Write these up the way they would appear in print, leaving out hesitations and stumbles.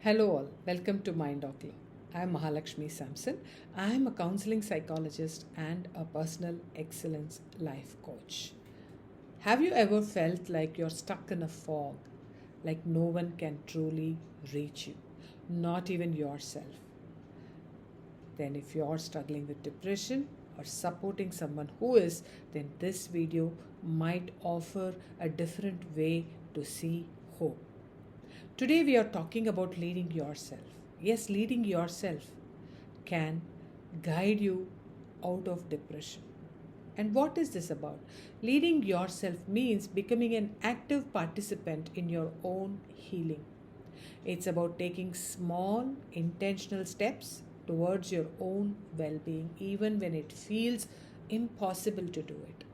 Hello all, welcome to Mind Doctor. I am Mahalakshmi Sampson. I am a counseling psychologist and a personal excellence life coach. Have you ever felt like you're stuck in a fog, like no one can truly reach you, not even yourself? Then, if you're struggling with depression or supporting someone who is, then this video might offer a different way to see hope. Today, we are talking about leading yourself. Yes, leading yourself can guide you out of depression. And what is this about? Leading yourself means becoming an active participant in your own healing. It's about taking small, intentional steps towards your own well being, even when it feels impossible to do it.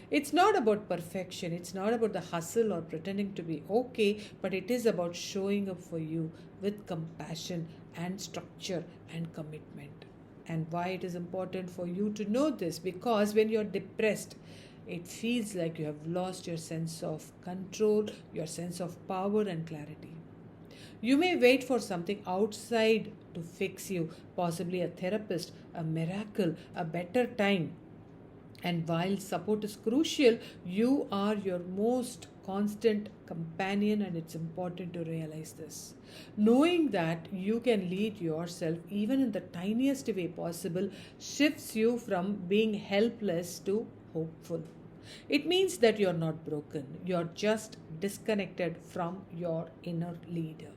It's not about perfection, it's not about the hustle or pretending to be okay, but it is about showing up for you with compassion and structure and commitment. And why it is important for you to know this? Because when you're depressed, it feels like you have lost your sense of control, your sense of power and clarity. You may wait for something outside to fix you, possibly a therapist, a miracle, a better time. And while support is crucial, you are your most constant companion, and it's important to realize this. Knowing that you can lead yourself, even in the tiniest way possible, shifts you from being helpless to hopeful. It means that you're not broken, you're just disconnected from your inner leader.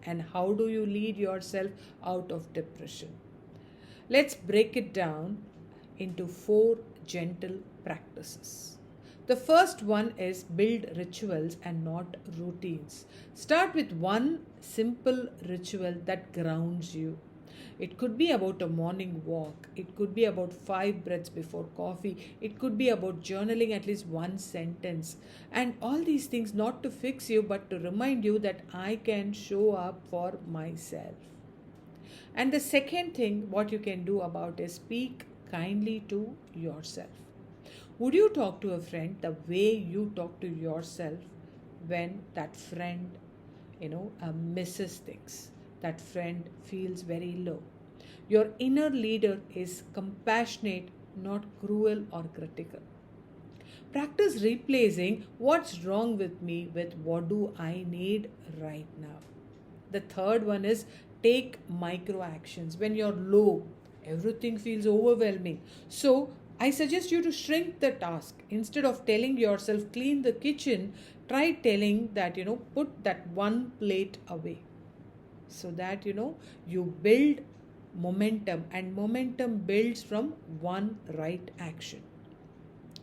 And how do you lead yourself out of depression? Let's break it down into four gentle practices. The first one is build rituals and not routines. Start with one simple ritual that grounds you. It could be about a morning walk. It could be about 5 breaths before coffee. It could be about journaling at least one sentence. And all these things not to fix you but to remind you that I can show up for myself. And the second thing, what you can do about is speak kindly to yourself. Would you talk to a friend the way you talk to yourself when that friend, misses things? That friend feels very low. Your inner leader is compassionate, not cruel or critical. Practice replacing what's wrong with me with what do I need right now. The third one is take micro actions. When you're low, everything feels overwhelming. So, I suggest you to shrink the task. Instead of telling yourself, clean the kitchen, try telling that, put that one plate away. So that, you build momentum, and momentum builds from one right action,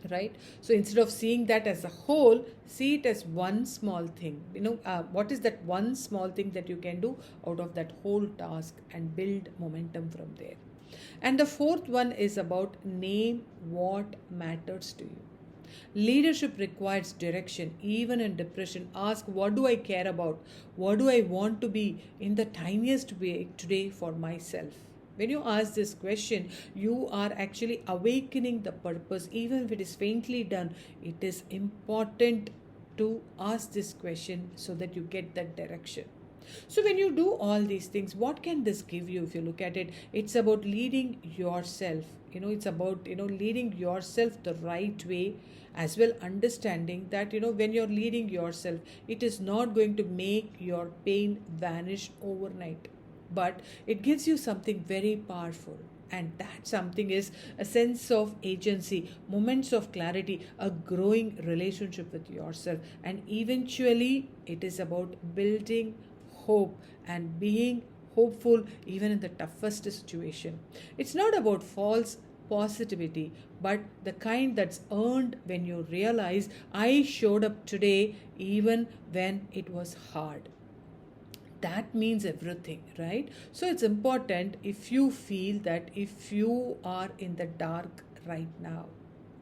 right? So instead of seeing that as a whole, see it as one small thing. What is that one small thing that you can do out of that whole task, and build momentum from there. And the fourth one is about name what matters to you. Leadership requires direction. Even in depression, ask, what do I care about? What do I want to be in the tiniest way today for myself? When you ask this question, you are actually awakening the purpose. Even if it is faintly done, it is important to ask this question so that you get that direction. So, when you do all these things, what can this give you? If you look at it, it's about leading yourself. It's about, leading yourself the right way, as well understanding that, when you're leading yourself, it is not going to make your pain vanish overnight, but it gives you something very powerful. And that something is a sense of agency, moments of clarity, a growing relationship with yourself. And eventually, it is about building hope and being hopeful even in the toughest situation. It's not about false positivity, but the kind that's earned when you realize I showed up today even when it was hard. That means everything, right? So it's important, if you feel that if you are in the dark right now,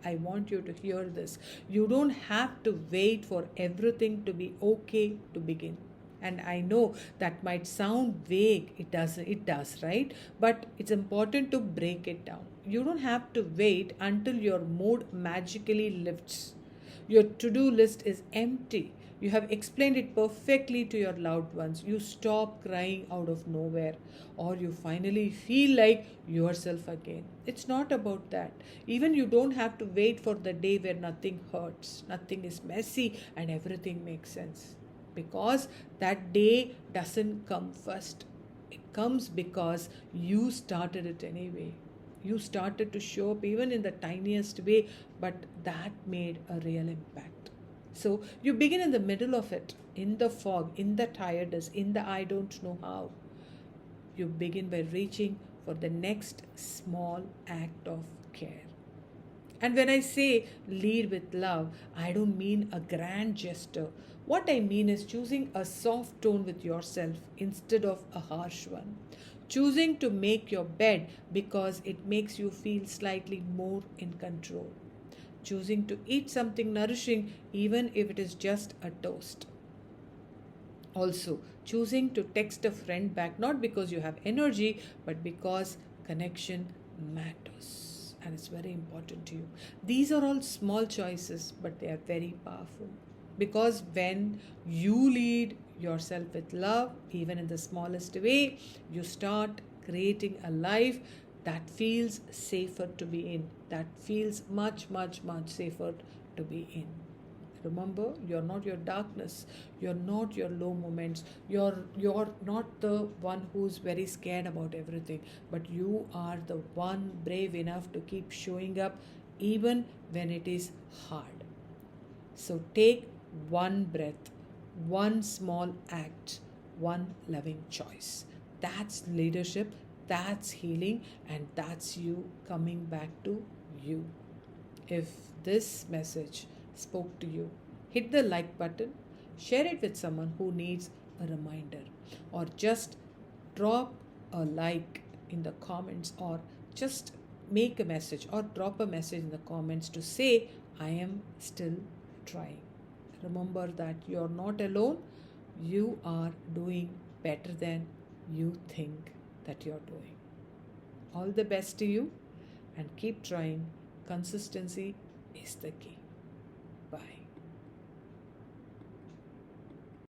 I want you to hear this. You don't have to wait for everything to be okay to begin. And I know that might sound vague. It does, right? But it's important to break it down. You don't have to wait until your mood magically lifts. Your to do list is empty. You have explained it perfectly to your loved ones. You stop crying out of nowhere, or you finally feel like yourself again. It's not about that. Even you don't have to wait for the day where nothing hurts, nothing is messy, and everything makes sense. Because that day doesn't come first. It comes because you started it anyway. You started to show up even in the tiniest way, but that made a real impact. So you begin in the middle of it, in the fog, in the tiredness, in the I don't know how. You begin by reaching for the next small act of care. And when I say lead with love, I don't mean a grand gesture. What I mean is choosing a soft tone with yourself instead of a harsh one. Choosing to make your bed because it makes you feel slightly more in control. Choosing to eat something nourishing even if it is just a toast. Also, choosing to text a friend back not because you have energy but because connection matters and it's very important to you. These are all small choices, but they are very powerful because when you lead yourself with love, even in the smallest way, you start creating a life that feels safer to be in, that feels much, much, much safer to be in. Remember, you're not your darkness. You're not your low moments. You're not the one who's very scared about everything. But you are the one brave enough to keep showing up even when it is hard. So take one breath, one small act, one loving choice. That's leadership, that's healing, and that's you coming back to you. If this message spoke to you, hit the like button, share it with someone who needs a reminder, or just drop a like in the comments, or just make a message or drop a message in the comments to say, I am still trying. Remember that you're not alone, you are doing better than you think that you're doing. All the best to you and keep trying. Consistency is the key. Bye.